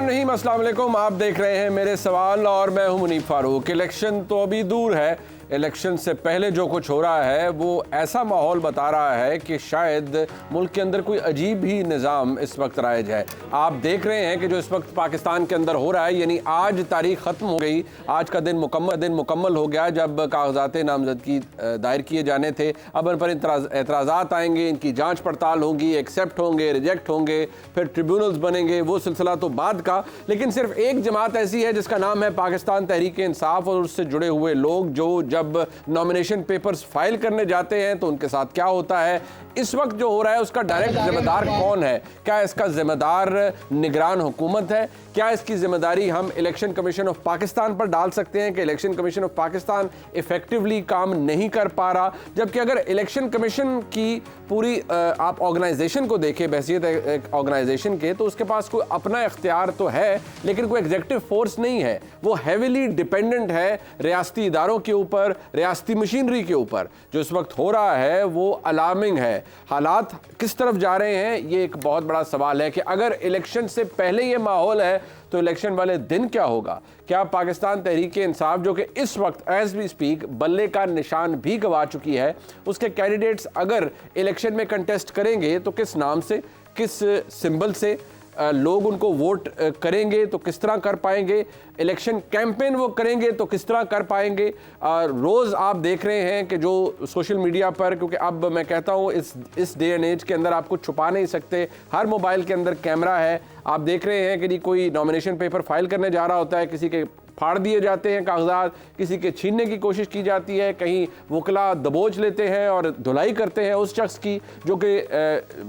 रहीम, अस्सलाम वालेकुम। आप देख रहे हैं मेरे सवाल और मैं हूं मुनीब फारूक। इलेक्शन तो अभी दूर है, इलेक्शन से पहले जो कुछ हो रहा है वो ऐसा माहौल बता रहा है कि शायद मुल्क के अंदर कोई अजीब ही निज़ाम इस वक्त राइज है। आप देख रहे हैं कि जो इस वक्त पाकिस्तान के अंदर हो रहा है, यानी आज तारीख ख़त्म हो गई, आज का दिन मुकम्मल हो गया जब कागजात नामजदगी दायर किए जाने थे। अब इन पर एतराज़ात आएंगे, इनकी जाँच पड़ताल होगी, एक्सेप्ट होंगे, रिजेक्ट होंगे, फिर ट्रिब्यूनल्स बनेंगे, वो सिलसिला तो बाद का। लेकिन सिर्फ एक जमात ऐसी है जिसका नाम है पाकिस्तान तहरीक इंसाफ, और उससे जुड़े हुए लोग जो जब नॉमिनेशन पेपर्स फाइल करने जाते हैं तो उनके साथ क्या होता है, इस वक्त जो हो रहा है उसका डायरेक्ट जिम्मेदार कौन है? क्या इसका जिम्मेदार निगरान हुकूमत है? क्या इसकी जिम्मेदारी हम इलेक्शन कमीशन ऑफ पाकिस्तान पर डाल सकते हैं कि election commission of Pakistan effectively काम नहीं कर पा रहा? जबकि अगर इलेक्शन कमीशन की पूरी आप ऑर्गेनाइजेशन को देखें, बहसियत एक ऑर्गेनाइजेशन के, तो उसके पास कोई अपना इख्तियार तो है लेकिन कोई एग्जीक्यूटिव फोर्स नहीं है। वो हैविली डिपेंडेंट है रियासती इदारों के ऊपर, रियासती मशीनरी के ऊपर। जो इस वक्त हो रहा है वो अलार्मिंग है। हालात किस तरफ जा रहे हैं ये एक बहुत बड़ा सवाल है कि अगर इलेक्शन से पहले ये माहौल है तो इलेक्शन वाले दिन क्या होगा? क्या पाकिस्तान तहरीक इंसाफ, जो कि इस वक्त एज वी स्पीक बल्ले का निशान भी गंवा चुकी है, उसके कैंडिडेट्स अगर इलेक्शन में कंटेस्ट करेंगे तो किस नाम से, किस सिंबल से लोग उनको वोट करेंगे, तो किस तरह कर पाएंगे? इलेक्शन कैंपेन वो करेंगे तो किस तरह कर पाएंगे? रोज़ आप देख रहे हैं कि जो सोशल मीडिया पर, क्योंकि अब मैं कहता हूँ इस डे एंड एज के अंदर आप कुछ छुपा नहीं सकते, हर मोबाइल के अंदर कैमरा है। आप देख रहे हैं कि कोई नॉमिनेशन पेपर फाइल करने जा रहा होता है, किसी के फाड़ दिए जाते हैं कागजात, किसी के छीनने की कोशिश की जाती है, कहीं वकला दबोच लेते हैं और धुलाई करते हैं उस शख्स की जो कि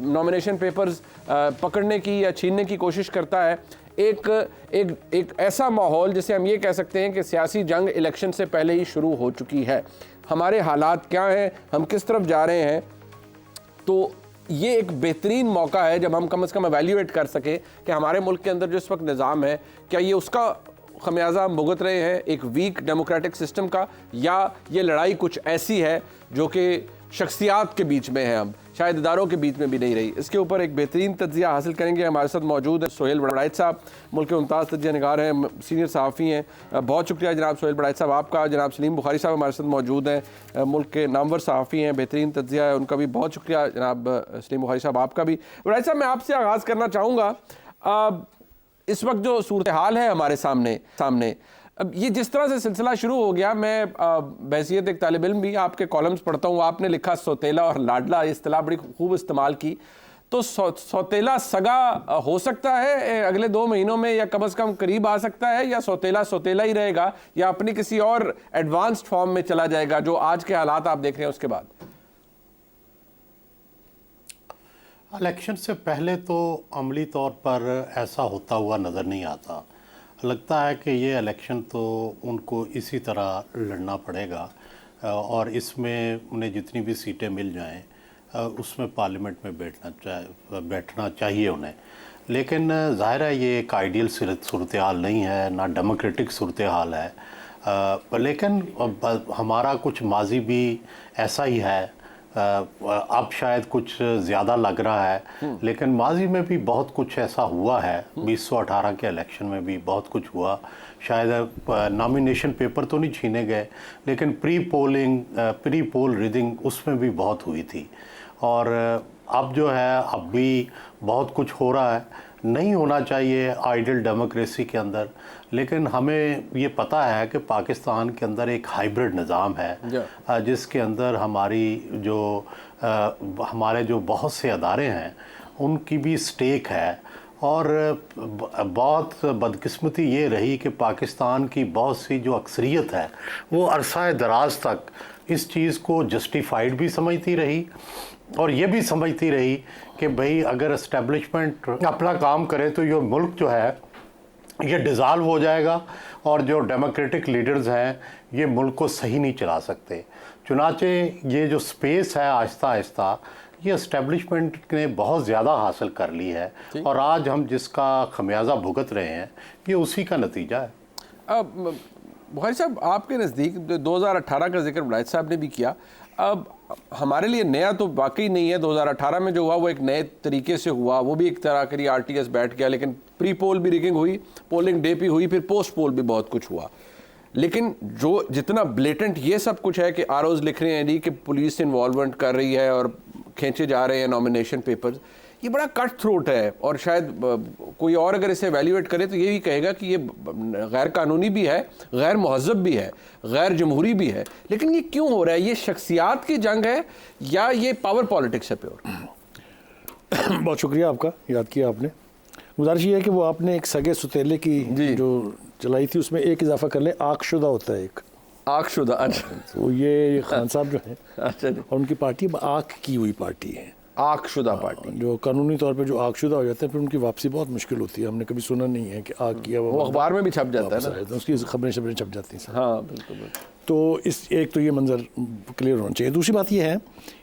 नॉमिनेशन पेपर्स पकड़ने की या छीनने की कोशिश करता है। एक ऐसा माहौल जिसे हम ये कह सकते हैं कि सियासी जंग इलेक्शन से पहले ही शुरू हो चुकी है। हमारे हालात क्या हैं, हम किस तरफ जा रहे हैं? तो ये एक बेहतरीन मौका है जब हम कम से कम एवेल्यूएट कर सकें कि हमारे मुल्क के अंदर जो इस वक्त निज़ाम है, क्या ये उसका खमियाजा हम भुगत रहे हैं, एक वीक डेमोक्रेटिक सिस्टम का, या ये लड़ाई कुछ ऐसी है जो कि शख्सियात के बीच में है, हम शायद इदारों के बीच में भी नहीं रही। इसके ऊपर एक बेहतरीन तज्जिया हासिल करेंगे। हमारे साथ मौजूद है सोहेल बड़ाइच साहब, मुल्क के मुमताज़ तज्जिया निगार हैं, सीनियर सहाफ़ी हैं। बहुत शुक्रिया जनाब सोहेल बड़ाइच साहब आपका। जनाब सलीम बुखारी साहब हमारे साथ मौजूद हैं, मुल्क के नामवर सहाफ़ी हैं, बेहतरीन तज्जिया है, उनका भी बहुत शुक्रिया। जनाब सलीम बुखारी साहब आपका भी। बड़ाइच साहब, मैं आपसे आगाज़ करना चाहूँगा, इस वक्त जो सूरत हाल है हमारे सामने, अब ये जिस तरह से सिलसिला शुरू हो गया, मैं बहसियत एक तालिब इल्म भी आपके कॉलम्स पढ़ता हूँ। आपने लिखा सौतेला और लाडला, इस्तिलाह बड़ी खूब इस्तेमाल की। तो सौतेला सगा हो सकता है अगले 2 महीनों में, या कम से कम करीब आ सकता है, या सौतेला सौतेला ही रहेगा, या अपनी किसी और एडवांस्ड फॉर्म में चला जाएगा जो आज के हालात आप देख रहे हैं उसके बाद? इलेक्शन से पहले तो अमली तौर पर ऐसा होता हुआ नज़र नहीं आता। लगता है कि ये इलेक्शन तो उनको इसी तरह लड़ना पड़ेगा और इसमें उन्हें जितनी भी सीटें मिल जाएं उसमें पार्लियामेंट में बैठना चाहिए उन्हें। लेकिन ज़ाहिर है ये एक आइडियल सूरत हाल नहीं है, ना डेमोक्रेटिक सूरत हाल है, लेकिन हमारा कुछ माजी भी ऐसा ही है। अब शायद कुछ ज़्यादा लग रहा है, लेकिन माजी में भी बहुत कुछ ऐसा हुआ है। 2018 के इलेक्शन में भी बहुत कुछ हुआ। शायद नॉमिनेशन पेपर तो नहीं छीने गए, लेकिन प्री पोल रीडिंग उसमें भी बहुत हुई थी। और अब जो है, अब भी बहुत कुछ हो रहा है। नहीं होना चाहिए आइडियल डेमोक्रेसी के अंदर, लेकिन हमें ये पता है कि पाकिस्तान के अंदर एक हाइब्रिड निज़ाम है जिसके अंदर हमारे जो बहुत से अदारे हैं उनकी भी स्टेक है। और बहुत बदकिस्मती ये रही कि पाकिस्तान की बहुत सी जो अक्सरियत है वो अरसा दराज तक इस चीज़ को जस्टिफाइड भी समझती रही और ये भी समझती रही कि भाई अगर एस्टेब्लिशमेंट अपना काम करे तो ये मुल्क जो है ये डिज़ाल्व हो जाएगा और जो डेमोक्रेटिक लीडर्स हैं ये मुल्क को सही नहीं चला सकते। चुनाचे ये जो स्पेस है आहिस्ता आहिस्ता ये एस्टेब्लिशमेंट ने बहुत ज़्यादा हासिल कर ली है और आज हम जिसका खमियाजा भुगत रहे हैं ये उसी का नतीजा है। अब बुखारी साहब, आपके नज़दीक 2018 का जिक्र बड़ाइच साहब ने भी किया, अब हमारे लिए नया तो वाकई नहीं है। 2018 में जो हुआ वो एक नए तरीके से हुआ, वो भी एक तरह के लिए आरटीएस बैठ गया, लेकिन प्री पोल भी रिगिंग हुई, पोलिंग डे भी हुई, फिर पोस्ट पोल भी बहुत कुछ हुआ। लेकिन जो जितना ब्लेटेंट ये सब कुछ है कि आरओज लिख रहे हैं जी कि पुलिस इन्वॉल्वमेंट कर रही है और खींचे जा रहे हैं नॉमिनेशन पेपर्स, ये बड़ा कट थ्रोट है। और शायद कोई और अगर इसे एवेल्यूएट करे तो ये भी कहेगा कि ये गैर कानूनी भी है, गैर महज़ब भी है, गैर जमहूरी भी है। लेकिन ये क्यों हो रहा है? ये शख्सियात की जंग है या ये पावर पॉलिटिक्स है प्योर? बहुत शुक्रिया आपका, याद किया आपने। गुजारिश ये है कि वो आपने एक सगे सुतेले की जो चलाई थी उसमें एक इजाफा कर ले, आगशुदा होता है एक। आगशुदा, अच्छा। तो ये खान साहब जो हैं, अच्छा जी, और उनकी पार्टी आग की हुई पार्टी है, आगशुदा पार्टी। जो कानूनी तौर पे जो आगशुदा हो जाते हैं फिर उनकी वापसी बहुत मुश्किल होती है। हमने कभी सुना नहीं है कि आग किया वो अखबार में भी छप जाता है ना, उसकी खबरें छप जाती हैं। हाँ बिल्कुल बिल्कुल। तो इस एक तो ये मंजर क्लियर होना चाहिए। दूसरी बात ये है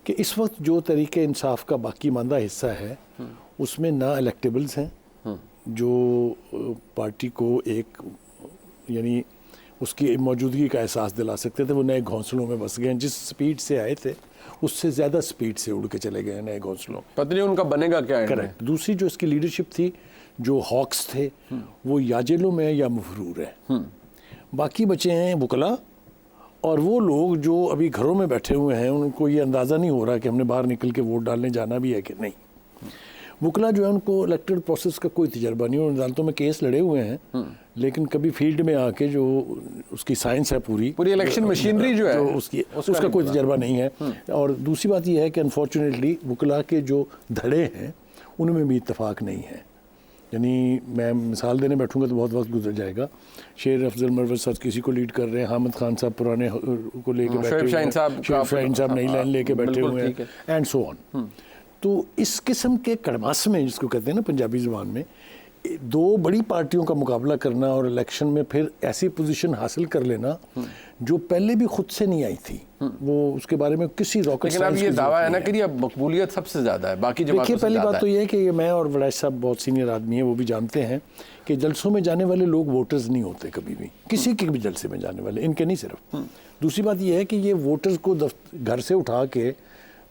कि इस वक्त जो तरीके इंसाफ का बाकी मानदा हिस्सा है उसमें ना इलेक्टेबल्स हैं जो पार्टी को एक यानी उसकी मौजूदगी का एहसास दिला सकते थे, वो नए घोंसलों में बस गए हैं। जिस स्पीड से आए थे उससे ज़्यादा स्पीड से उड़ के चले गए नए घोंसलों। पता नहीं उनका बनेगा क्या। करेक्ट। दूसरी जो इसकी लीडरशिप थी, जो हॉक्स थे वो या जेलों में या मफरूर है, बाकी बचे हैं वकला और वो लोग जो अभी घरों में बैठे हुए हैं, उनको ये अंदाज़ा नहीं हो रहा कि हमने बाहर निकल के वोट डालने जाना भी है कि नहीं। वकला जो है उनको इलेक्टेड प्रोसेस का कोई तजर्बा नहीं, और अदालतों में केस लड़े हुए हैं लेकिन कभी फील्ड में आके जो उसकी साइंस है पूरी इलेक्शन मशीनरी जो है उसका कोई तजर्बा नहीं है। और दूसरी बात यह है कि अनफॉर्चुनेटली वकला के जो धड़े हैं उनमें भी इत्तेफाक नहीं है। यानी मैं मिसाल देने बैठूंगा तो बहुत वक्त गुजर जाएगा। शेर अफजल मरवत साहब किसी को लीड कर रहे हैं, हामिद खान साहब पुराने को लेके बैठे हुए हैं, शोएब शाहीन साहब नई लाइन लेके बैठे हुए हैं, एंड सो ऑन। तो इस किस्म के कड़मास में, जिसको कहते हैं ना पंजाबी ज़ुबान में, दो बड़ी पार्टियों का मुकाबला करना और इलेक्शन में फिर ऐसी पोजीशन हासिल कर लेना जो पहले भी खुद से नहीं आई थी, वो उसके बारे में किसी रॉकेट साइंस। लेकिन अब ये दावा है ना कि अब मकबूलियत सबसे ज़्यादा है बाकी जमातों से। देखिए, पहली बात तो ये है कि ये मैं और वड़ैच साहब बहुत सीनियर आदमी है, वो भी जानते हैं कि जलसों में जाने वाले लोग वोटर्स नहीं होते कभी भी, किसी के भी जलसे में जाने वाले, इनके नहीं सिर्फ। दूसरी बात ये है कि ये वोटर्स को घर से उठा के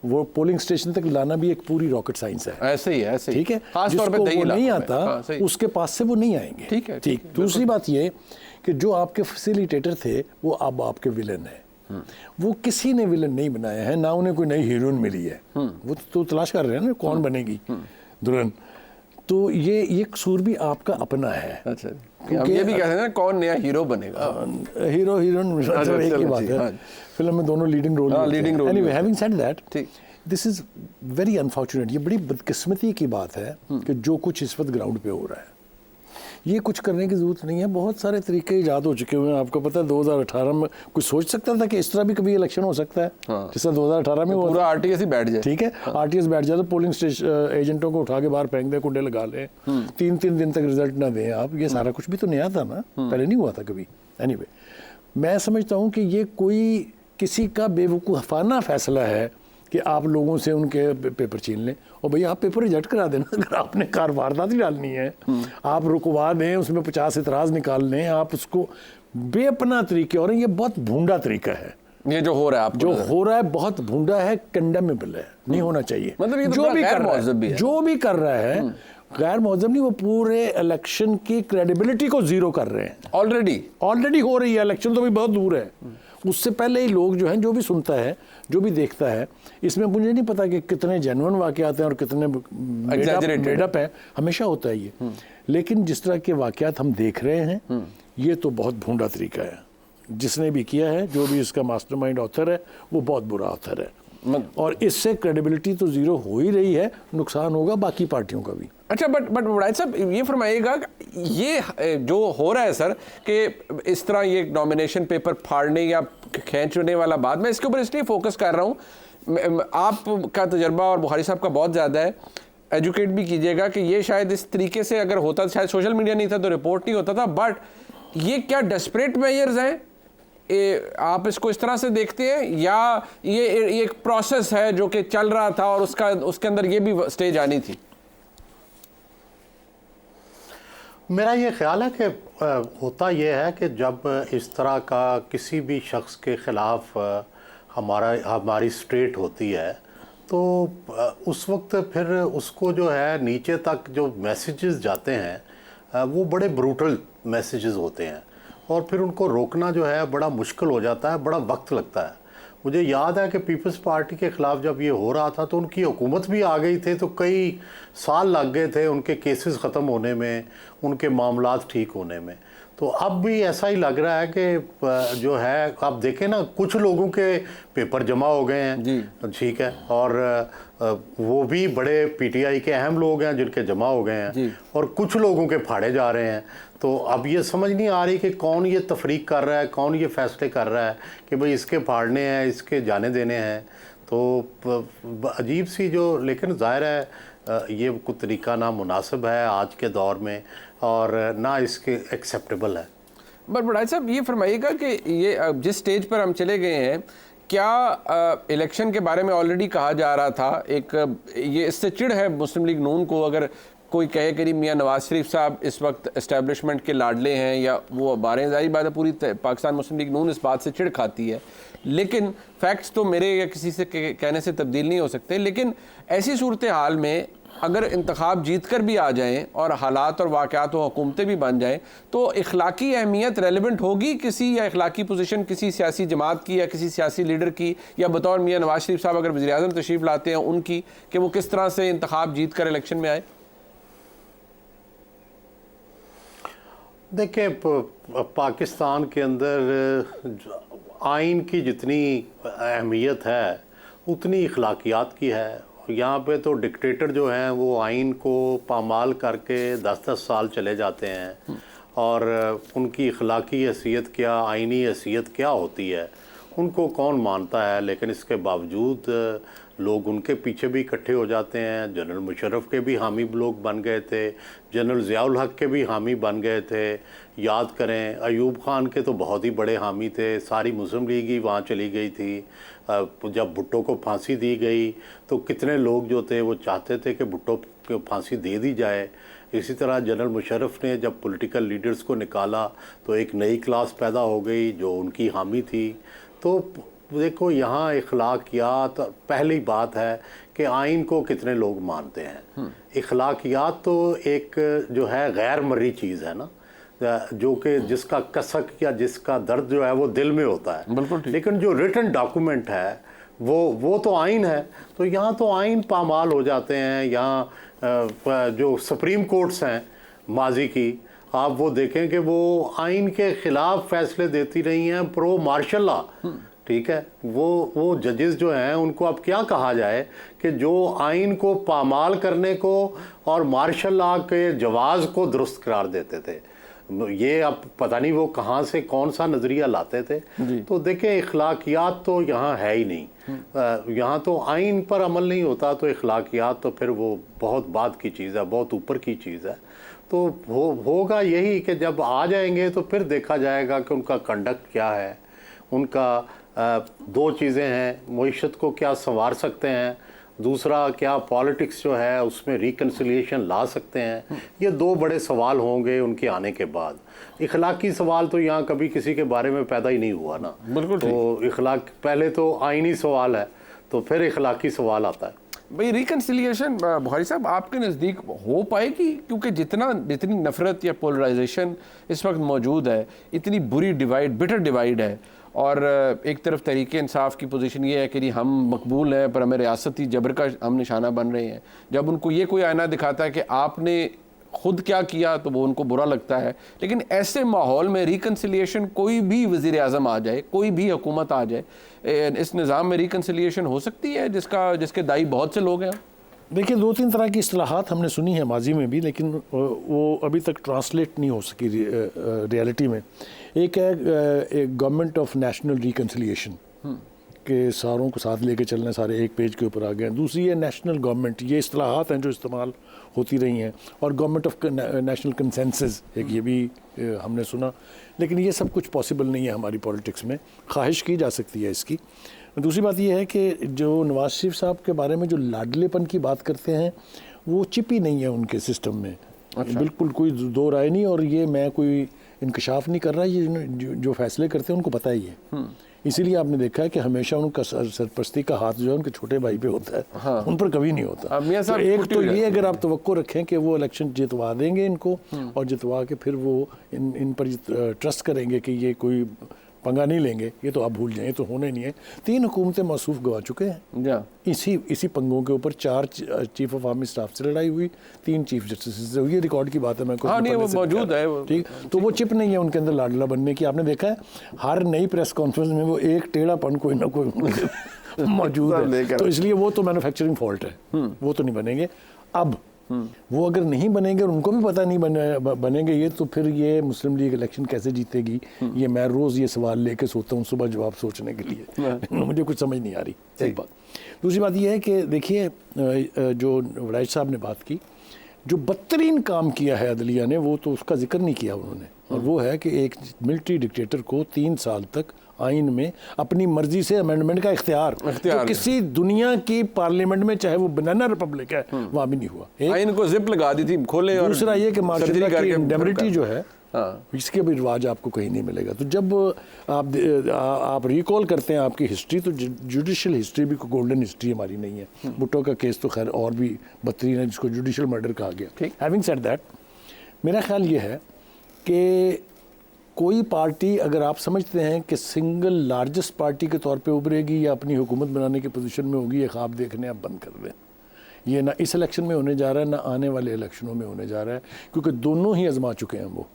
वो पोलिंग स्टेशन तक लाना भी एक पूरी रॉकेट साइंस है। ऐसे ही है, ऐसे ही। ठीक है, खास तौर पे वो नहीं आता उसके पास से वो नहीं आएंगे। ठीक है, ठीक। दूसरी बात ये कि जो आपके फैसिलिटेटर थे वो अब आपके विलन है। वो किसी ने विलन नहीं बनाया है, ना उन्हें कोई नई हीरोइन मिली है, वो तो तलाश कर रहे हैं ना कौन बनेगी दुल्हन। तो ये कसूर भी आपका अपना है। अच्छा, हम ये भी कहते हैं ना कौन नया हीरो बनेगा। हीरो हीरोइन एक ही बात है, फिल्म में दोनों leading role. Anyway, having said that, this is very unfortunate. ये बड़ी बदकिस्मती की बात है कि जो कुछ इस वक्त ग्राउंड पे हो रहा है, ये कुछ करने की जरूरत नहीं है। बहुत सारे तरीके ईजाद हो चुके हुए हैं। आपको पता है 2018 में कोई सोच सकता था कि इस तरह भी कभी इलेक्शन हो सकता है? जैसे 2018 में पूरा आरटीएस ही बैठ जाए। ठीक है, आरटीएस बैठ जाए तो पोलिंग स्टेशन एजेंटों को उठा के बाहर फेंक दे, कुंडे लगा ले, 3 दिन तक रिजल्ट ना दें आप। ये सारा कुछ भी तो नया था ना, पहले नहीं हुआ था कभी। एनीवे, मैं समझता हूँ कि ये कोई किसी का बेवकूफ़ाना फैसला है कि आप लोगों से उनके पेपर छीन लें। और भैया आप पेपर रिजेक्ट करा देना, अगर आपने कार वारदात ही डालनी है आप रुकवा दें, उसमें 50 इतराज़ निकाल लें, आप उसको बेअपना तरीके। और ये बहुत भूंडा तरीका है ये जो हो रहा है, जो हो रहा है बहुत भूंडा है, कंडेमेबल है, नहीं होना चाहिए। मतलब ये तो जो भी कर रहा है, जो भी कर रहा है गैर मौजूद नहीं, वो पूरे इलेक्शन की क्रेडिबिलिटी को जीरो कर रहे हैं। ऑलरेडी हो रही है, इलेक्शन तो भी बहुत दूर है। उससे पहले ही लोग जो हैं, जो भी सुनता है, जो भी देखता है, इसमें मुझे नहीं पता कि कितने जेन्युइन वाक़यात हैं और कितने मेडअप है, हमेशा होता है ये। लेकिन जिस तरह के वाक़यात हम देख रहे हैं, ये तो बहुत भूंडा तरीका है। जिसने भी किया है, जो भी इसका मास्टरमाइंड ऑथर है, वो बहुत बुरा ऑथर है, और इससे क्रेडिबिलिटी तो जीरो हो ही रही है, नुकसान होगा बाकी पार्टियों का भी। अच्छा, बट वड़ैच साहब ये फरमाइएगा, ये जो हो रहा है सर कि इस तरह ये नॉमिनेशन पेपर फाड़ने या खींचने वाला बात, मैं इसके ऊपर इसलिए फोकस कर रहा हूँ, आपका तजर्बा और बुखारी साहब का बहुत ज़्यादा है, एजुकेट भी कीजिएगा कि ये शायद इस तरीके से अगर होता, शायद सोशल मीडिया नहीं था तो रिपोर्ट नहीं होता था। बट ये क्या डेस्परेट मेजर्स हैं? आप इसको इस तरह से देखते हैं, या ये एक प्रोसेस है जो कि चल रहा था और उसके अंदर ये भी स्टेज आनी थी? मेरा ये ख्याल है कि होता ये है कि जब इस तरह का किसी भी शख्स के ख़िलाफ़ हमारी स्टेट होती है, तो उस वक्त फिर उसको जो है नीचे तक जो मैसेजेस जाते हैं वो बड़े ब्रूटल मैसेजेस होते हैं, और फिर उनको रोकना जो है बड़ा मुश्किल हो जाता है, बड़ा वक्त लगता है। मुझे याद है कि पीपल्स पार्टी के ख़िलाफ़ जब ये हो रहा था तो उनकी हुकूमत भी आ गई थी, तो कई साल लग गए थे उनके केसेस ख़त्म होने में, उनके मामलात ठीक होने में। तो अब भी ऐसा ही लग रहा है कि जो है आप देखें ना, कुछ लोगों के पेपर जमा हो गए हैं, ठीक है, और वो भी बड़े पीटीआई के अहम लोग हैं जिनके जमा हो गए हैं, और कुछ लोगों के फाड़े जा रहे हैं। तो अब ये समझ नहीं आ रही कि कौन ये तफरीक कर रहा है, कौन ये फैसले कर रहा है कि भाई इसके फाड़ने हैं, इसके जाने देने हैं। तो अजीब सी जो, लेकिन ज़ाहिर है ये कोई तरीका ना मुनासिब है आज के दौर में, और ना इसके एक्सेप्टेबल है। बट बड़ा साहब ये फरमाइएगा कि ये जिस स्टेज पर हम चले गए हैं, क्या इलेक्शन के बारे में ऑलरेडी कहा जा रहा था, एक ये इससे चिढ़ है मुस्लिम लीग नून को अगर कोई कहे कि मियाँ नवाज शरीफ साहब इस वक्त एस्टेब्लिशमेंट के लाडले हैं या वो बारे, जाहिर बात है पूरी पाकिस्तान मुस्लिम लीग नून इस बात से चिढ़ खाती है, लेकिन फैक्ट्स तो मेरे या किसी से कहने से तब्दील नहीं हो सकते। लेकिन ऐसी सूरत हाल में अगर इंतखाब जीत कर भी आ जाएं और हालात और वाक़यात और हुकूमतें भी बन जाएं, तो इखलाकी अहमियत रेलिवेंट होगी किसी, या इखलाकी पोजीशन किसी सियासी जमात की या किसी सियासी लीडर की, या बतौर मियाँ नवाज शरीफ साहब अगर वज़ीर आज़म तशरीफ़ लाते हैं उनकी, कि वो किस तरह से इंतखाब जीत कर इलेक्शन में आए? देखिए, पाकिस्तान के अंदर आइन की जितनी अहमियत है उतनी इखलाकियात की है। यहाँ पे तो डिक्टेटर जो हैं वो आइन को पामाल करके 10-10 साल चले जाते हैं, और उनकी इखलाकी हैसियत क्या, आइनी हैसियत क्या होती है उनको कौन मानता है। लेकिन इसके बावजूद लोग उनके पीछे भी इकट्ठे हो जाते हैं। जनरल मुशर्रफ के भी हामी लोग बन गए थे, जनरल ज़ियाउल हक के भी हामी बन गए थे। याद करें अयूब खान के तो बहुत ही बड़े हामी थे, सारी मुस्लिम लीग ही वहाँ चली गई थी। जब भुट्टो को फांसी दी गई तो कितने लोग जो थे वो चाहते थे कि भुट्टो को फांसी दे दी जाए। इसी तरह जनरल मुशर्रफ ने जब पॉलिटिकल लीडर्स को निकाला तो एक नई क्लास पैदा हो गई जो उनकी हामी थी। तो देखो, यहाँ इखलाकियात, पहली बात है कि आइन को कितने लोग मानते हैं। इखलाकियात तो एक जो है गैर मर्री चीज़ है ना, जो कि जिसका कसक या जिसका दर्द जो है वो दिल में होता है। लेकिन जो रिटन डॉक्यूमेंट है वो तो आइन है। तो यहाँ तो आइन पामाल हो जाते हैं। यहाँ जो सुप्रीम कोर्ट्स हैं माजी की, आप वो देखें कि वो आइन के ख़िलाफ़ फैसले देती रही हैं, प्रो मार्शल लॉ, ठीक है। वो जजेस जो हैं उनको अब क्या कहा जाए कि जो आइन को पामाल करने को और मार्शल लॉ के जवाज़ को दुरुस्त करार देते थे, ये अब पता नहीं वो कहाँ से कौन सा नज़रिया लाते थे। तो देखें, इखलाकियात तो यहाँ है ही नहीं। यहाँ तो आइन पर अमल नहीं होता, तो इखलाकियात तो फिर वो बहुत बाद की चीज़ है, बहुत ऊपर की चीज़ है। तो होगा यही कि जब आ जाएंगे तो फिर देखा जाएगा कि उनका कंडक्ट क्या है। उनका दो चीज़ें हैं, मईशत को क्या संवार सकते हैं, दूसरा क्या पॉलिटिक्स जो है उसमें रिकन्सिलिएशन ला सकते हैं। ये दो बड़े सवाल होंगे उनके आने के बाद। इखलाकी सवाल तो यहाँ कभी किसी के बारे में पैदा ही नहीं हुआ ना। बिल्कुल। तो इखलाक पहले तो आइनी सवाल है, तो फिर इखलाकी सवाल आता है। भाई रिकन्सिलिएशन बुखारी साहब आपके नज़दीक हो पाएगी? क्योंकि जितनी नफ़रत या पोलराइजेशन इस वक्त मौजूद है, इतनी बुरी डिवाइड, बिटर डिवाइड है, और एक तरफ तहरीक इंसाफ की पोजीशन ये है कि जी हम मकबूल हैं पर हमें रियासती जबर का हम निशाना बन रहे हैं। जब उनको ये कोई आईना दिखाता है कि आपने खुद क्या किया तो वो उनको बुरा लगता है। लेकिन ऐसे माहौल में रिकन्सिलिएशन, कोई भी वज़ीर आज़म आ जाए, कोई भी हुकूमत आ जाए, इस निज़ाम में रिकन्सिलिएशन हो सकती है जिसके दाई बहुत से लोग हैं? देखिए, 2-3 तरह की इस्तिलाहात हमने सुनी है माजी में भी, लेकिन वो अभी तक ट्रांसलेट नहीं हो सकी रियलिटी में। एक है गवर्नमेंट ऑफ नेशनल रिकन्सिलिएशन के सारों को साथ लेके चलना, सारे एक पेज के ऊपर आ गए हैं। दूसरी है नेशनल गवर्नमेंट, ये इस्तिलाहात हैं जो इस्तेमाल होती रही हैं। और गवर्नमेंट ऑफ नेशनल कंसेंसस, एक ये भी हमने सुना। लेकिन ये सब कुछ पॉसिबल नहीं है हमारी पॉलिटिक्स में। ख्वाहिश की जा सकती है इसकी। दूसरी बात यह है कि जो नवाज शरीफ साहब के बारे में जो लाडलेपन की बात करते हैं, वो चिप ही नहीं है उनके सिस्टम में। अच्छा। बिल्कुल कोई दो राय नहीं। और ये मैं कोई इंकशाफ नहीं कर रहा, ये जो फैसले करते हैं उनको पता ही है इसीलिए आपने देखा है कि हमेशा उनका सरपरस्ती का हाथ जो है उनके छोटे भाई पे होता है, हाँ। उन पर कभी नहीं होता। अब मियां तो साहब एक छुट्टी तो हो ये अगर आप तवक्को रखें कि वो इलेक्शन जितवा देंगे इनको और जितवा के फिर वो इन पर ट्रस्ट करेंगे कि ये कोई पंगा नहीं लेंगे, ये तो आप भूल जाएं, ये तो होने नहीं है। 3 हुकूमतें मौसूफ गवा चुके हैं इसी पंगों के ऊपर। 4 चीफ ऑफ आर्मी स्टाफ से लड़ाई हुई, 3 चीफ जस्टिस से हुई, ये रिकॉर्ड की बात है, मैं हाँ, नहीं, वो मौजूद है, ठीक। तो वो चिप नहीं है उनके अंदर लाडला बनने की। आपने देखा है हर नई प्रेस कॉन्फ्रेंस में वो एक टेढ़ापन कोई ना कोई मौजूद है, तो इसलिए वो तो मैन्युफैक्चरिंग फॉल्ट है, वो तो नहीं बनेंगे। अब वो अगर नहीं बनेंगे और उनको भी पता नहीं बनेंगे ये, तो फिर ये मुस्लिम लीग इलेक्शन कैसे जीतेगी, ये मैं रोज़ ये सवाल लेके सोता हूँ सुबह जवाब सोचने के लिए मुझे कुछ समझ नहीं आ रही। एक बात। दूसरी बात ये है कि देखिए जो वड़ाइच साहब ने बात की, जो बदतरीन काम किया है अदलिया ने, वो तो उसका जिक्र नहीं किया उन्होंने, और वो है कि एक मिलिट्री डिक्टेटर को 3 साल तक आइन में अपनी मर्जी से अमेंडमेंट का इख्तियार जो किसी दुनिया की पार्लियामेंट में, चाहे वो बनाना रिपब्लिक है, वहाँ भी नहीं हुआ। आइन को जिप लगा दी थी खोले, और दूसरा ये कि मार्शल की इंडेमनिटी जो है, हाँ। इसके भी रिवाज आपको कहीं नहीं मिलेगा। तो जब आप रिकॉल करते हैं आपकी हिस्ट्री, तो जुडिशल हिस्ट्री भी कोई गोल्डन हिस्ट्री हमारी नहीं है। भुट्टो का केस तो खैर और भी बदतरीन है, जिसको जुडिशल मर्डर कहा गया। हैविंग सेड दैट, मेरा ख्याल ये है कि कोई पार्टी अगर आप समझते हैं कि सिंगल लार्जेस्ट पार्टी के तौर पे उभरेगी या अपनी हुकूमत बनाने की पोजीशन में होगी, ये ख्वाब देखने आप बंद कर दें। ये ना इस इलेक्शन में होने जा रहा है, ना आने वाले इलेक्शनों में होने जा रहा है, क्योंकि दोनों ही आजमा चुके हैं वो।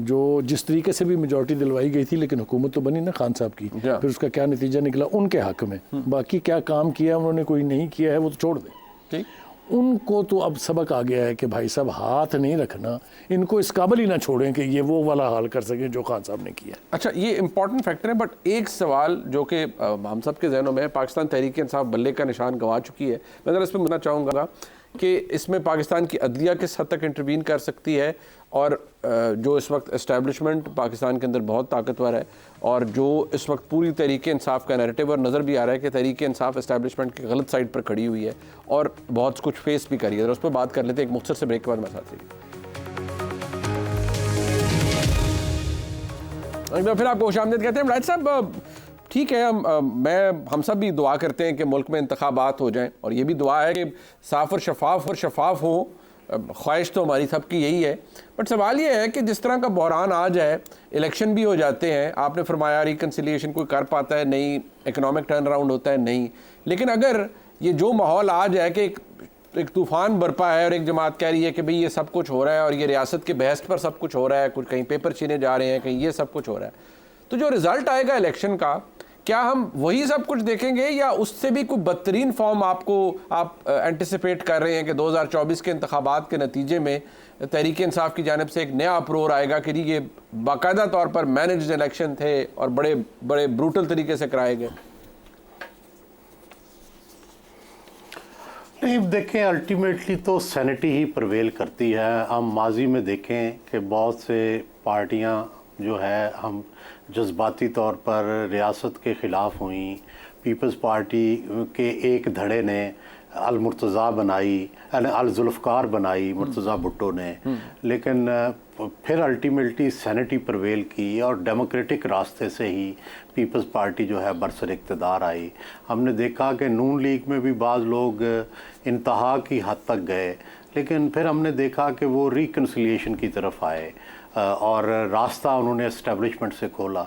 जो जिस तरीके से भी मेजॉरिटी दिलवाई गई थी, लेकिन हुकूमत तो बनी ना खान साहब की, फिर उसका क्या नतीजा निकला उनके हक में। बाकी क्या काम किया उन्होंने, कोई नहीं किया है, वो तो छोड़ दें। ठीक, उनको तो अब सबक आ गया है कि भाई साहब हाथ नहीं रखना, इनको इस काबिल ही ना छोड़ें कि ये वो वाला हाल कर सकें जो खान साहब ने किया। अच्छा, ये इंपॉर्टेंट फैक्टर है, बट एक सवाल जो कि हम सब के जहनों में है, पाकिस्तान तहरीक इंसाफ बल्ले का निशान गंवा चुकी है। मैं ज़रा इस पर कहना चाहूँगा कि इसमें पाकिस्तान की अदलिया किस हद तक इंटरवीन कर सकती है, और जो इस वक्त एस्टेब्लिशमेंट पाकिस्तान के अंदर बहुत ताकतवर है, और जो इस वक्त पूरी तहरीक इंसाफ का नैरेटिव और नज़र भी आ रहा है कि तहरीक इंसाफ एस्टेब्लिशमेंट की गलत साइड पर खड़ी हुई है और बहुत कुछ फेस भी करी है। उस पर बात कर लेते हैं एक मुख्तसर से ब्रेक के बाद। मैं साथ एक बार फिर आपको खुशामदीद कहते हैं। राइट साहब, ठीक है, हम सब भी दुआ करते हैं कि मुल्क में इंतखाबात हो जाएं, और ये भी दुआ है कि साफ़ और शफाफ हो। ख्वाहिश तो हमारी सबकी यही है, बट सवाल ये है कि जिस तरह का बहरान आ जाए, इलेक्शन भी हो जाते हैं, आपने फरमाया रिकन्सिलिएशन कोई कर पाता है नहीं, इकनॉमिक टर्न अराउंड होता है नहीं, लेकिन अगर ये जो माहौल आ जाए कि एक तूफ़ान बरपा है और एक जमात कह रही है कि भाई ये सब कुछ हो रहा है और ये रियासत के बहस पर सब कुछ हो रहा है, कुछ कहीं पेपर छीने जा रहे हैं, कहीं ये सब कुछ हो रहा है, तो जो रिज़ल्ट आएगा इलेक्शन का, क्या हम वही सब कुछ देखेंगे या उससे भी कोई बदतरीन फॉर्म आप एंटिसिपेट कर रहे हैं कि 2024 के इंतखाबात के नतीजे में तहरीक इंसाफ की जानिब से एक नया अप्रोच आएगा कि ये बाकायदा तौर पर मैनेज्ड इलेक्शन थे और बड़े बड़े ब्रूटल तरीके से कराए गए? नहीं, देखें, अल्टीमेटली तो सैनिटी ही प्रवेल करती है। हम माजी में देखें कि बहुत से पार्टियां जो है हम जज्बाती तौर पर रियासत के ख़िलाफ़ हुई। पीपल्स पार्टी के एक धड़े ने अल-मुर्तज़ा बनाई, अल-जुल्फ़कार बनाई मुर्तज़ा भुट्टो ने, लेकिन फिर अल्टीमेटली सैनिटी प्रवेल की और डेमोक्रेटिक रास्ते से ही पीपल्स पार्टी जो है बरसर इक़्तिदार आई। हमने देखा कि नून लीग में भी बाज़ लोग इंतहा की हद तक गए, लेकिन फिर हमने देखा कि वो रिकन्सिलिएशन की तरफ आए और रास्ता उन्होंने एस्टेब्लिशमेंट से खोला।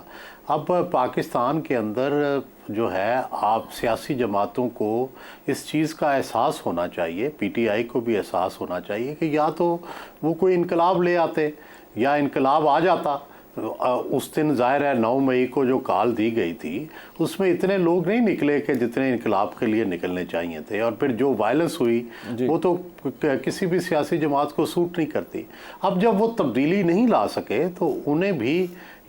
अब पाकिस्तान के अंदर जो है आप सियासी जमातों को इस चीज़ का एहसास होना चाहिए, पीटीआई को भी एहसास होना चाहिए कि या तो वो कोई इनकलाब ले आते या इनकलाब आ जाता। उस दिन ज़ाहिर है 9 मई को जो कॉल दी गई थी उसमें इतने लोग नहीं निकले कि जितने इनकलाब के लिए निकलने चाहिए थे, और फिर जो वायलेंस हुई वो तो किसी भी सियासी जमात को सूट नहीं करती। अब जब वो तब्दीली नहीं ला सके तो उन्हें भी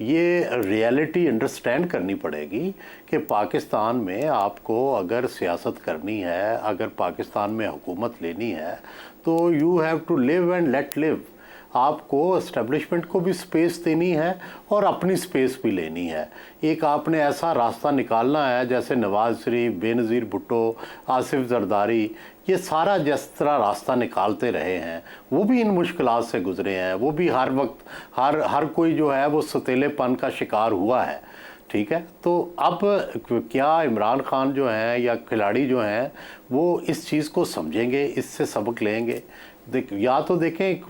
ये रियलिटी अंडरस्टैंड करनी पड़ेगी कि पाकिस्तान में आपको अगर सियासत करनी है, अगर पाकिस्तान में हुकूमत लेनी है, तो you have to live and let live. आपको एस्टेब्लिशमेंट को भी स्पेस देनी है और अपनी स्पेस भी लेनी है। एक आपने ऐसा रास्ता निकालना है जैसे नवाज शरीफ, बेनज़ीर भुट्टो, आसिफ जरदारी, ये सारा जिस तरह रास्ता निकालते रहे हैं वो भी इन मुश्किलात से गुजरे हैं, वो भी हर वक्त हर कोई जो है वो सतीलेपन का शिकार हुआ है। ठीक है, तो अब क्या इमरान खान जो हैं या खिलाड़ी जो हैं वो इस चीज़ को समझेंगे, इससे सबक लेंगे? या तो देखें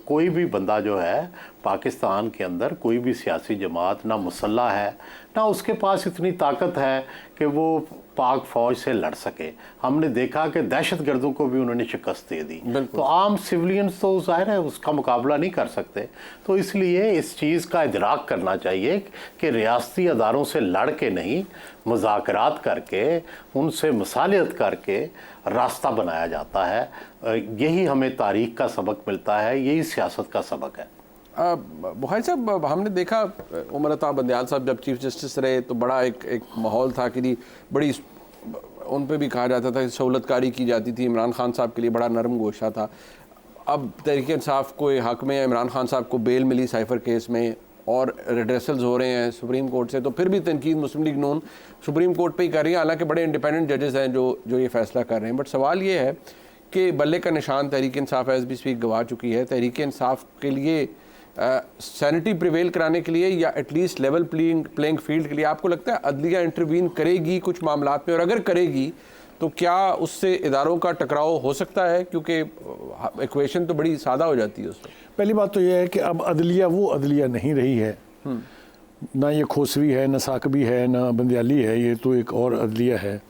कोई भी बंदा जो है पाकिस्तान के अंदर, कोई भी सियासी जमात ना मुसल्ला है, ना उसके पास इतनी ताकत है कि वो पाक फ़ौज से लड़ सके। हमने देखा कि दहशतगर्दों को भी उन्होंने शिकस्त दे दी, तो आम सिविलियंस तो ज़ाहिर है उसका मुकाबला नहीं कर सकते। तो इसलिए इस चीज़ का इदराक करना चाहिए कि रियासती अदारों से लड़ के नहीं, मुज़ाकरात करके, उनसे मसालियत करके रास्ता बनाया जाता है। यही हमें तारीख़ का सबक मिलता है, यही सियासत का सबक है। बुखारी साहब, हमने देखा उमर अता बंदयाल साहब जब चीफ जस्टिस रहे तो बड़ा एक माहौल था कि बड़ी उन पे भी कहा जाता था कि सहूलतकारी की जाती थी। इमरान खान साहब के लिए बड़ा नरम गोशा था। अब तहरीक इंसाफ को हक में इमरान खान साहब को बेल मिली साइफर केस में और रिड्रेसल्स हो रहे हैं सुप्रीम कोर्ट से, तो फिर भी तनकीद मुस्लिम लीग नून सुप्रीम कोर्ट पे ही कर रही है, हालांकि बड़े इंडिपेंडेंट जजेस हैं जो ये फैसला कर रहे हैं। बट सवाल ये है कि बल्ले का निशान Tehreek Insaf as B speak गवा चुकी है। तहरीक इंसाफ के लिए सैनिटी प्रिवेल कराने के लिए या एटलीस्ट लेवल प्लेइंग फील्ड के लिए आपको लगता है अदलिया इंटरवीन करेगी कुछ मामलात में, और अगर करेगी तो क्या उससे इदारों का टकराव हो सकता है? क्योंकि इक्वेशन तो बड़ी सादा हो जाती है उसमें। पहली बात तो यह है कि अब अदलिया वो अदलिया नहीं रही है, ना ये खोसवी है, ना साकबी है, ना बंदियाली है, ये तो एक और अदलिया है।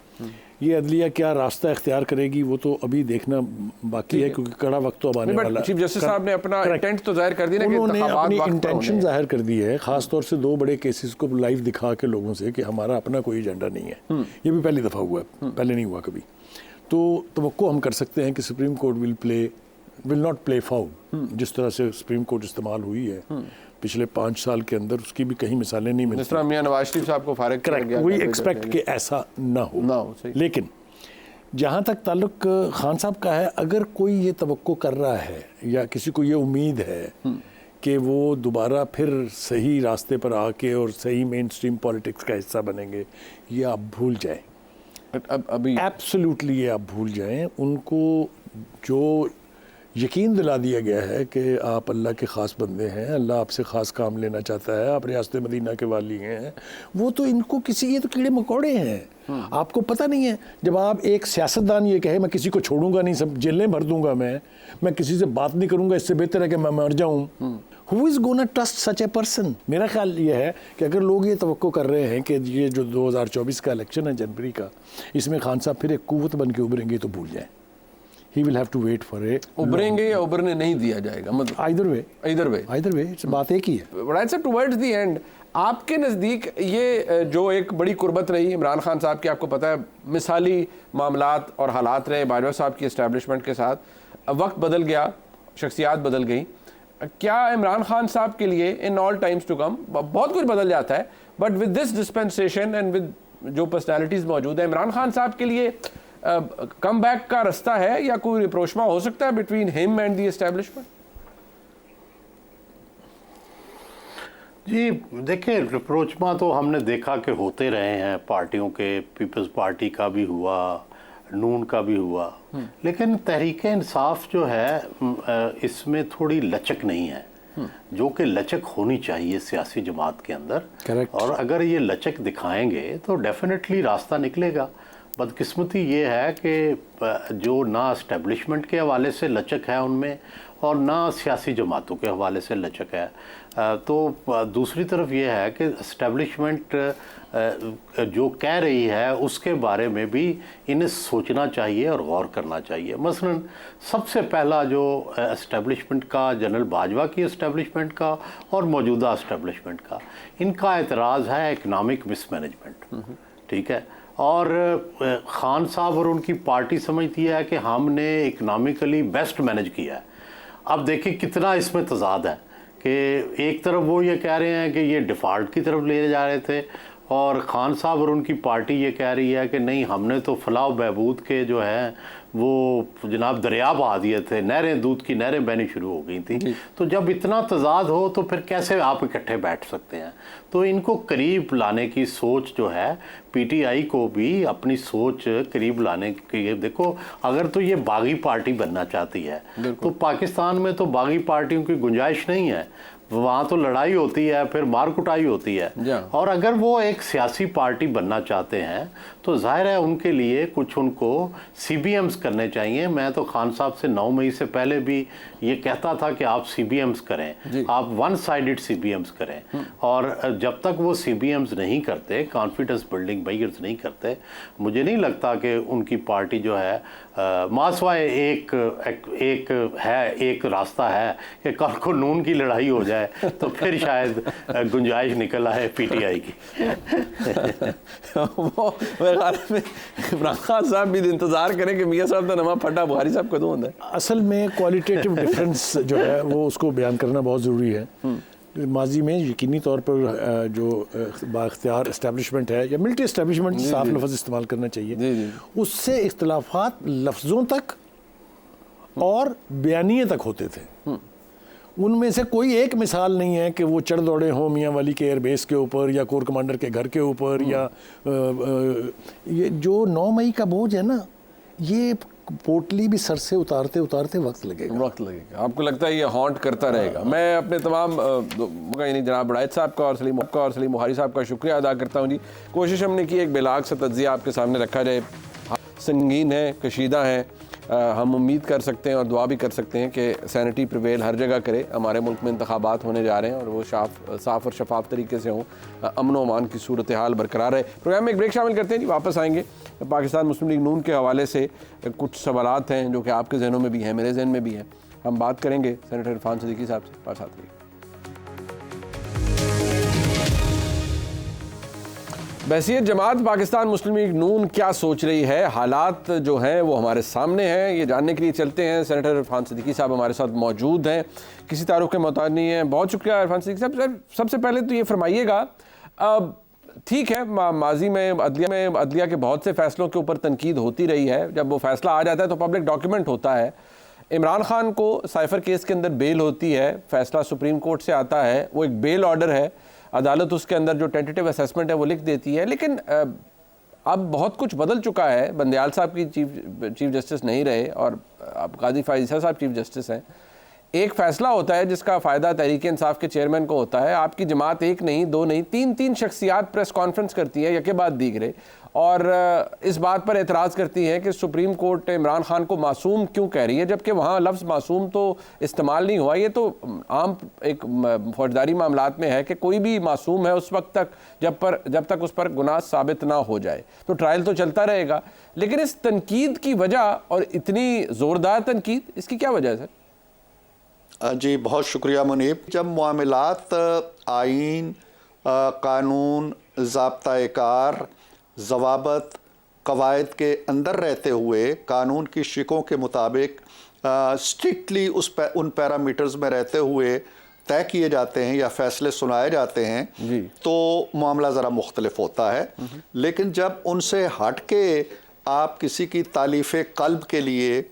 ये अदलिया क्या रास्ता इख्तियार करेगी वो तो अभी देखना बाकी है, क्योंकि कड़ा वक्त तो अब आने वाला है। चीफ जस्टिस साहब ने अपना इंटेंट तो जाहिर कर दिया, उन्होंने अपनी इंटेंशन जाहिर कर दी है, खास तौर से 2 बड़े केसेस को लाइव दिखा के लोगों से कि हमारा अपना कोई एजेंडा नहीं है। ये भी पहली दफ़ा हुआ है, पहले नहीं हुआ कभी। तो तवक्को हम कर सकते हैं कि supreme court will not play foul, जिस तरह से सुप्रीम कोर्ट इस्तेमाल हुई है पिछले 5 साल के अंदर, उसकी भी कहीं मिसालें नहीं मिलती। जिस तरह मियां नवाज शरीफ साहब को फारिग किया गया, वी एक्सपेक्ट कि ऐसा ना हो। लेकिन जहाँ तक ताल्लुक खान साहब का है, अगर कोई ये तवक्को कर रहा है या किसी को ये उम्मीद है कि वो दोबारा फिर सही रास्ते पर आके और सही मेन स्ट्रीम पॉलिटिक्स का हिस्सा बनेंगे, ये आप भूल जाएं। अभी एब्सोल्युटली ये आप भूल जाएं। उनको जो यकीन दिला दिया गया है कि आप अल्लाह के ख़ास बंदे हैं, अल्लाह आपसे ख़ास काम लेना चाहता है, आप रियासत मदीना के वाली हैं, वो तो इनको ये तो कीड़े मकोड़े हैं। आपको पता नहीं है, जब आप एक सियासतदान ये कहे मैं किसी को छोड़ूंगा नहीं, सब जेलें भर दूंगा, मैं किसी से बात नहीं करूंगा, इससे बेहतर है कि मैं मर जाऊं। Who is gonna trust such a person? मेरा ख्याल ये है कि अगर लोग ये तवक्को कर रहे हैं कि ये जो 2024 का इलेक्शन है जनवरी का, इसमें खान साहब फिर एक कुव्वत बन के उभरेंगे, तो भूल जाएं। He will have to wait for a उभरेंगे या उभरने नहीं दिया जाएगा, मतलब either way बात एक ही है। Right sir, towards the end आपके नज़दीक ये जो एक बड़ी कुर्बत रही इमरान खान साहब की, आपको पता है मिसाली मामलात और हालात रहे बाजवा साहब की एस्टैब्लिशमेंट के साथ, वक्त बदल गया, शख्सियात बदल गई। क्या इमरान खान साहब के लिए in all times to come बहुत कुछ बदल जाता है, but with this dispensation and with जो पर्सनैलिटीज़ मौजूद है, इमरान खान साहब के लिए कम बैक का रास्ता है या कोई रिप्रोचमा हो सकता है between him and the establishment? जी देखिए, रिप्रोचमा तो हमने देखा कि होते रहे हैं पार्टियों के, पीपल्स पार्टी का भी हुआ, नून का भी हुआ, लेकिन तहरीक इंसाफ जो है इसमें थोड़ी लचक नहीं है, जो कि लचक होनी चाहिए सियासी जमात के अंदर। Correct. और अगर ये लचक दिखाएंगे तो डेफिनेटली रास्ता निकलेगा। बदकिस्मती ये है कि जो ना इस्टेब्लिशमेंट के हवाले से लचक है उनमें और ना सियासी जमातों के हवाले से लचक है। तो दूसरी तरफ ये है कि इस्टेब्लिशमेंट जो कह रही है उसके बारे में भी इन्हें सोचना चाहिए और गौर करना चाहिए। मसलन सबसे पहला जो इस्टेब्लिशमेंट का, जनरल बाजवा की इस्टेब्लिशमेंट का और मौजूदा इस्टेब्लिशमेंट का, इनका एतराज़ है इकनॉमिक मिसमैनेजमेंट, ठीक है। और खान साहब और उनकी पार्टी समझती है कि हमने इकनॉमिकली बेस्ट मैनेज किया है। अब देखिए कितना इसमें तजाद है कि एक तरफ वो ये कह रहे हैं कि ये डिफ़ॉल्ट की तरफ ले जा रहे थे, और ख़ान साहब और उनकी पार्टी ये कह रही है कि नहीं, हमने तो फलाह बहबूद के जो है वो जनाब दरिया बहा दिए थे, नहरें, दूध की नहरें बहनी शुरू हो गई थी। तो जब इतना तजाद हो तो फिर कैसे आप इकट्ठे बैठ सकते हैं? तो इनको करीब लाने की सोच जो है, पीटीआई को भी अपनी सोच करीब लाने की, देखो अगर तो ये बागी पार्टी बनना चाहती है तो पाकिस्तान में तो बागी पार्टियों की गुंजाइश नहीं है। वहाँ तो लड़ाई होती है, फिर मार कुटाई होती है। और अगर वो एक सियासी पार्टी बनना चाहते हैं तो जाहिर है उनके लिए कुछ उनको CBMs करने चाहिए। मैं तो खान साहब से 9 मई से पहले भी ये कहता था कि आप CBMs करें, आप वन साइडेड CBMs करें। और जब तक वो CBMs नहीं करते, कॉन्फिडेंस बिल्डिंग मेजर्स नहीं करते, मुझे नहीं लगता कि उनकी पार्टी जो है मासवाए एक रास्ता है कि कल को नून की लड़ाई हो जाए तो फिर शायद गुंजाइश निकल आए PTI की। वो मेरे ख्याल में इमरान खान साहब भी इंतजार करें कि मियाँ साहब तो नमा फटा बुखारी साहब कदों होता है। असल में क्वालिटेटिव डिफरेंस जो है वो उसको बयान करना बहुत ज़रूरी है। माजी में यकीनी तौर पर जो बाख्तियार इस्टेब्लिशमेंट है या मिलिट्री इस्टेब्लिशमेंट, साफ लफ्ज़ इस्तेमाल करना चाहिए, उससे इख्तलाफात लफ्ज़ों तक और बयानिए तक होते थे। उनमें से कोई एक मिसाल नहीं है कि वो चढ़ दौड़े हों मियाँ वाली के एयरबेस के ऊपर या कोर कमांडर के घर के ऊपर, या ये जो 9 मई का बोझ है ना, ये पोटली भी सर से उतारते उतारते वक्त लगेगा। आपको लगता है ये हॉन्ट करता रहेगा? मैं अपने तमाम यानी जनाब बड़ायत साहब का और सलीम बुखारी साहब का शुक्रिया अदा करता हूँ जी। कोशिश हमने की एक बेलाग सा तज्ज़िया आपके सामने रखा जाए। संगीन है, कशीदा है, हम उम्मीद कर सकते हैं और दुआ भी कर सकते हैं कि सैनिटी प्रिवेल हर जगह करे। हमारे मुल्क में इंतखाबात होने जा रहे हैं और वो साफ़ और शफाफ तरीके से हों, अमन व अमान की सूरत हाल बरकरार है। प्रोग्राम में एक ब्रेक शामिल करते हैं जी, वापस आएंगे। पाकिस्तान मुस्लिम लीग नून के हवाले से कुछ सवालात हैं जो कि आपके जहनों में भी हैं, मेरे जहन में भी हैं। हम बात करेंगे सेनेटर इरफान सिद्दीकी साहब से। और साथ रहिए। बहसीत जमात पाकिस्तान मुस्लिम लीग नून क्या सोच रही है, हालात जो हैं वो हमारे सामने हैं, ये जानने के लिए चलते हैं। सेनेटर इरफान सिद्दीकी साहब हमारे साथ मौजूद हैं, किसी तारुफ के मोहताज नहीं है। बहुत शुक्रिया इरफान सिद्दीकी साहब। सबसे पहले तो ये फरमाइएगा, ठीक है माजी में अदलिया के बहुत से फैसलों के ऊपर तनकीद होती रही है, जब वो फैसला आ जाता है तो पब्लिक डॉक्यूमेंट होता है। इमरान खान को साइफर केस के अंदर बेल होती है, फैसला सुप्रीम कोर्ट से आता है, वो एक बेल ऑर्डर है, अदालत उसके अंदर जो टेंटेटिव असेसमेंट है वो लिख देती है। लेकिन अब बहुत कुछ बदल चुका है। बंदयाल साहब की चीफ जस्टिस नहीं रहे और अब काजी फाइज़ साहब चीफ जस्टिस हैं। एक फ़ैसला होता है जिसका फ़ायदा तहरीक इंसाफ के चेयरमैन को होता है। आपकी जमात एक नहीं, दो नहीं, तीन शख्सियात प्रेस कॉन्फ्रेंस करती है यके बाद दीगरे, और इस बात पर एतराज़ करती हैं कि सुप्रीम कोर्ट इमरान खान को मासूम क्यों कह रही है, जबकि वहाँ लफ्ज़ मासूम तो इस्तेमाल नहीं हुआ। ये तो आम एक फौजदारी मामलात में है कि कोई भी मासूम है उस वक्त तक जब तक उस पर गुनाह साबित ना हो जाए, तो ट्रायल तो चलता रहेगा। लेकिन इस तनकीद की वजह, और इतनी ज़ोरदार तनकीद, इसकी क्या वजह है सर? जी बहुत शुक्रिया मुनीब। जब मामलात आइन, कानून, ज़ाब्ता-ए-कार, ज़वाबत, कवायद के अंदर रहते हुए कानून की शिकों के मुताबिक स्ट्रिक्टली उन पैरामीटर्स में रहते हुए तय किए जाते हैं या फैसले सुनाए जाते हैं तो मामला ज़रा मुख्तलिफ होता है। लेकिन जब उनसे हट के आप किसी की तालीफ़ क़ल्ब के लिए,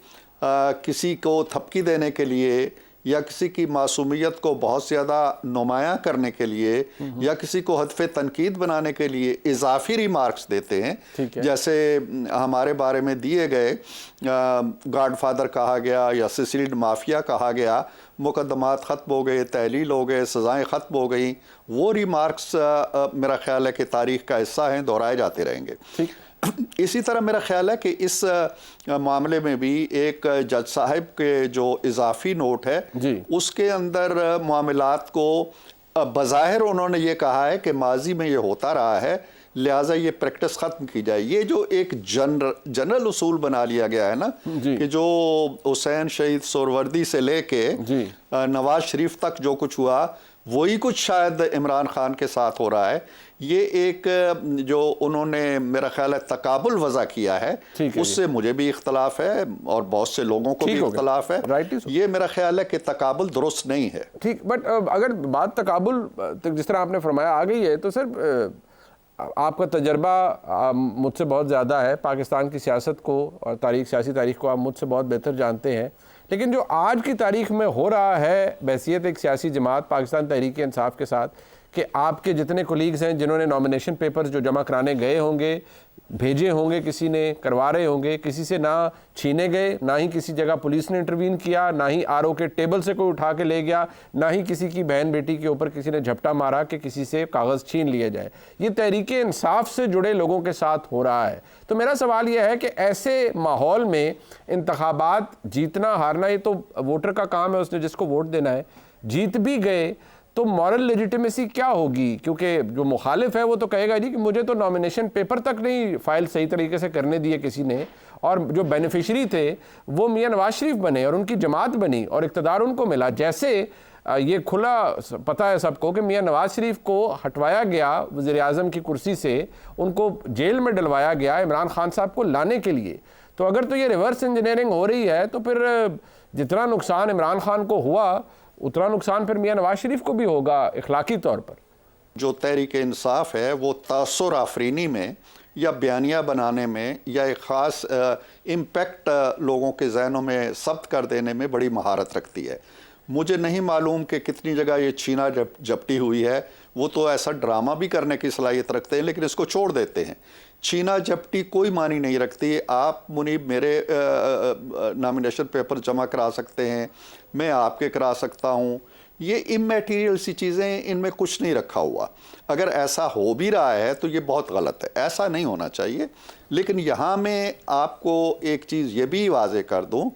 किसी को थपकी देने के लिए, या किसी की मासूमियत को बहुत ज़्यादा नुमायाँ करने के लिए, या किसी को हदफ़ तनकीद बनाने के लिए इजाफी रिमार्क्स देते हैं, जैसे हमारे बारे में दिए गए, गॉडफादर कहा गया या सिसिलियन माफिया कहा गया, मुकदमात ख़त्म हो गए, तहलील हो गए, सज़ाएँ ख़त्म हो गई, वो रिमार्क्स मेरा ख्याल है कि तारीख़ का हिस्सा हैं, दोहराए जाते रहेंगे। इसी तरह मेरा ख्याल है कि इस मामले में भी एक जज साहब के जो इजाफी नोट है उसके अंदर मामलात को बज़ाहिर उन्होंने ये कहा है कि माजी में ये होता रहा है, लिहाजा ये प्रैक्टिस ख़त्म की जाए। ये जो एक जनरल उसूल बना लिया गया है ना कि जो हुसैन शहीद सोहरावर्दी से लेके नवाज शरीफ तक जो कुछ हुआ वही कुछ शायद इमरान खान के साथ हो रहा है। ये एक जो उन्होंने मेरा ख्याल है तकाबुल वज़ा किया है, उससे मुझे भी इख्तलाफ है और बहुत से लोगों को भी इख्तलाफ है। ये मेरा ख्याल है कि तकाबुल दुरुस्त नहीं है। ठीक, बट अगर बात तकाबुल तक जिस तरह आपने फरमाया आ गई है, तो सर आपका तजर्बा मुझसे बहुत ज़्यादा है, पाकिस्तान की सियासत को और सियासी तारीख़ को आप मुझसे बहुत बेहतर जानते हैं। लेकिन जो आज की तारीख़ में हो रहा है बहसीत एक सियासी जमात पाकिस्तान तहरीक इंसाफ के साथ, कि आपके जितने कोलीग्स हैं जिन्होंने नॉमिनेशन पेपर्स जो जमा कराने गए होंगे, भेजे होंगे, किसी ने करवा रहे होंगे, किसी से ना छीने गए, ना ही किसी जगह पुलिस ने इंटरवीन किया, ना ही आरओ के टेबल से कोई उठा के ले गया, ना ही किसी की बहन बेटी के ऊपर किसी ने झपटा मारा कि किसी से कागज़ छीन लिए जाए। ये तहरीक इंसाफ से जुड़े लोगों के साथ हो रहा है। तो मेरा सवाल यह है कि ऐसे माहौल में इंतखाबात जीतना हारना ये तो वोटर का काम है, उसने जिसको वोट देना है। जीत भी गए तो मॉरल लेजिटिमेसी क्या होगी? क्योंकि जो मुखालिफ है वो तो कहेगा जी कि मुझे तो नॉमिनेशन पेपर तक नहीं फाइल सही तरीके से करने दिए किसी ने, और जो बेनिफिशरी थे वो मियां नवाज शरीफ बने और उनकी जमात बनी और इक़्तिदार उनको मिला। जैसे ये खुला पता है सबको कि मियां नवाज शरीफ को हटवाया गया वज़ीर आज़म की कुर्सी से, उनको जेल में डलवाया गया इमरान खान साहब को लाने के लिए। तो अगर तो ये रिवर्स इंजीनियरिंग हो रही है तो फिर जितना नुकसान इमरान खान को हुआ उतना नुकसान फिर मियां नवाज शरीफ को भी होगा इखलाकी तौर पर। जो तहरीक इंसाफ है वो तासुर आफरीनी में या बयानिया बनाने में या एक ख़ास इम्पैक्ट लोगों के जहनों में सब्त कर देने में बड़ी महारत रखती है। मुझे नहीं मालूम कि कितनी जगह ये छीना झपटी हुई है, वो तो ऐसा ड्रामा भी करने की सलाहियत रखते हैं लेकिन इसको छोड़ देते हैं। छीना झपटी कोई मानी नहीं रखती। आप मुनीब मेरे नॉमिनेशन पेपर जमा करा सकते हैं, मैं आपके करा सकता हूँ, ये इमैटीरियल सी चीज़ें, इनमें कुछ नहीं रखा हुआ। अगर ऐसा हो भी रहा है तो ये बहुत गलत है, ऐसा नहीं होना चाहिए। लेकिन यहाँ मैं आपको एक चीज़ ये भी वाज़े कर दूँ,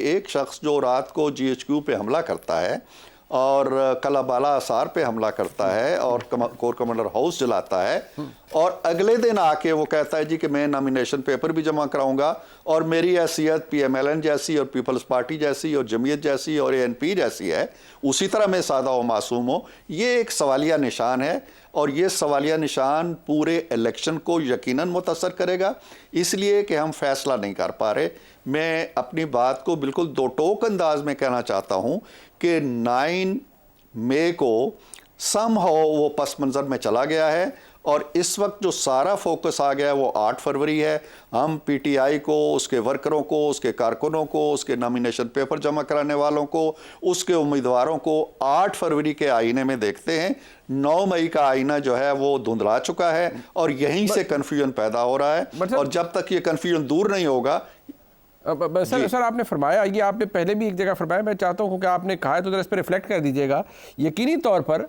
एक शख्स जो रात को GHQ पे हमला करता है और कलाबाला आसार पे हमला करता है और कोर कमांडर हाउस जलाता है और अगले दिन आके वो कहता है जी कि मैं नॉमिनेशन पेपर भी जमा कराऊंगा और मेरी हैसियत PMLN जैसी और पीपल्स पार्टी जैसी और जमीयत जैसी और ANP जैसी है, उसी तरह मैं सादा और मासूम हूँ, ये एक सवालिया निशान है और ये सवालिया निशान पूरे इलेक्शन को यकीनन मुतासर करेगा। इसलिए कि हम फैसला नहीं कर पा रहे। मैं अपनी बात को बिल्कुल दो टोक अंदाज में कहना चाहता हूँ कि 9 मई को समहाउ वो पस मंज़र में चला गया है और इस वक्त जो सारा फोकस आ गया है वो 8 फरवरी है। हम PTI को, उसके वर्करों को, उसके कारकुनों को, उसके नॉमिनेशन पेपर जमा कराने वालों को, उसके उम्मीदवारों को 8 फरवरी के आईने में देखते हैं। 9 मई का आईना जो है वो धुंधला चुका है और यहीं से कन्फ्यूजन पैदा हो रहा है और जब तक ये कन्फ्यूजन दूर नहीं होगा। सर आपने फरमाया, ये आपने पहले भी एक जगह फरमाया, मैं चाहता हूँ कि आपने कहा है तो जरा इस पर रिफ्लेक्ट कर दीजिएगा। यकीनी तौर पर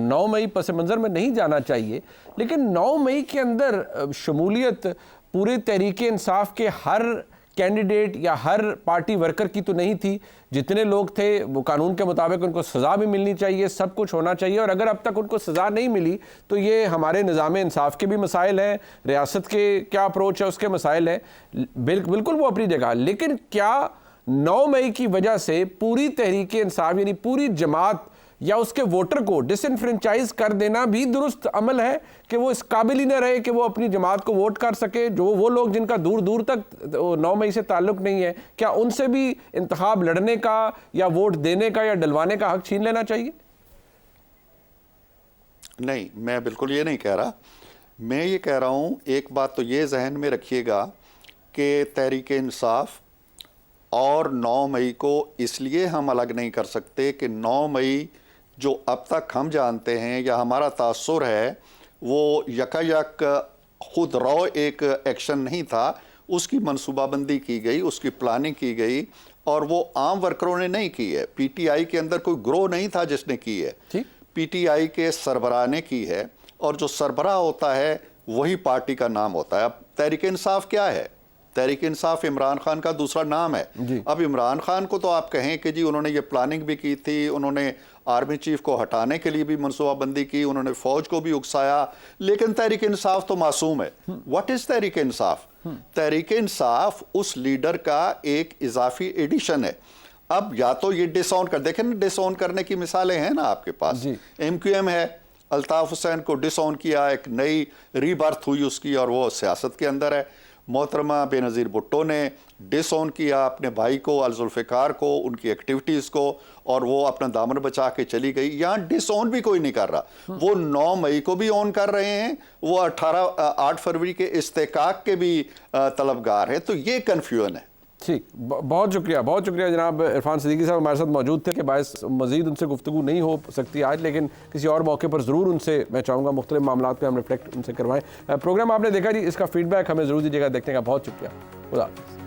9 मई पस मंज़र में नहीं जाना चाहिए, लेकिन 9 मई के अंदर शमूलियत पूरे तहरीक इंसाफ के हर कैंडिडेट या हर पार्टी वर्कर की तो नहीं थी। जितने लोग थे वो कानून के मुताबिक उनको सज़ा भी मिलनी चाहिए, सब कुछ होना चाहिए। और अगर अब तक उनको सज़ा नहीं मिली तो ये हमारे निज़ाम इंसाफ के भी मसाइल हैं, रियासत के क्या अप्रोच है उसके मसाइल हैं, बिल्कुल वो अपनी जगह। लेकिन क्या 9 मई की वजह से पूरी तहरीक इंसाफ यानी पूरी जमात या उसके वोटर को डिसइनफ्रेंचाइज कर देना भी दुरुस्त अमल है कि वो इस काबिल ही न रहे कि वो अपनी जमात को वोट कर सके? जो वो लोग जिनका दूर दूर तक 9 मई से ताल्लुक नहीं है, क्या उनसे भी इंतखाब लड़ने का या वोट देने का या डलवाने का हक छीन लेना चाहिए? नहीं, मैं बिल्कुल ये नहीं कह रहा। मैं ये कह रहा हूँ, एक बात तो ये जहन में रखिएगा कि तहरीक इंसाफ और 9 मई को इसलिए हम अलग नहीं कर सकते कि 9 मई जो अब तक हम जानते हैं या हमारा तासुर है वो यकायक खुद रॉ एक एक्शन नहीं था, उसकी मनसूबाबंदी की गई, उसकी प्लानिंग की गई और वो आम वर्करों ने नहीं की है। PTI के अंदर कोई ग्रोह नहीं था जिसने की है, PTI के सरबराह ने की है और जो सरबराह होता है वही पार्टी का नाम होता है। अब तहरीक इंसाफ क्या है? तहरीक इंसाफ इमरान खान का दूसरा नाम है। अब इमरान खान को तो आप कहें कि जी उन्होंने ये प्लानिंग भी की थी, उन्होंने आर्मी चीफ को हटाने के लिए भी मनसूबाबंदी की, उन्होंने फौज को भी उकसाया, लेकिन तहरीक इंसाफ तो मासूम है। What is Tehreek Insaf? तहरीक इंसाफ उस लीडर का एक इजाफी एडिशन है। अब या तो ये डिसऑन कर, देखें ना, डिसऑन करने की मिसालें हैं ना आपके पास। MQM है, अल्ताफ हुसैन को डिसऑन किया, एक नई रीबर्थ हुई उसकी और वो सियासत के अंदर है। मोहतरमा बेनज़ीर भुट्टो ने डिसऑन किया अपने भाई को, अल-जुल्फ़िकार को, उनकी एक्टिविटीज़ को, और वो अपना दामन बचा के चली गई। यहाँ डिसऑन भी कोई नहीं कर रहा। वो 9 मई को भी ऑन कर रहे हैं, वो 8 फरवरी के इस्तेकाक के भी तलबगार है। तो ये कन्फ्यूजन है, ठीक, बहुत शुक्रिया जनाब इरफान सिद्दीकी साहब हमारे साथ मौजूद थे कि बायस मज़ीद उनसे गुफ्तगू नहीं हो सकती आज, लेकिन किसी और मौके पर ज़रूर उनसे मैं चाहूँगा मुख्तलिफ मामलात पे हम रिफ्लेक्ट उनसे करवाएं। प्रोग्राम आपने देखा जी, इसका फीडबैक हमें ज़रूर दीजिएगा। देखने का बहुत शुक्रिया। खुदा हाफ़िज़।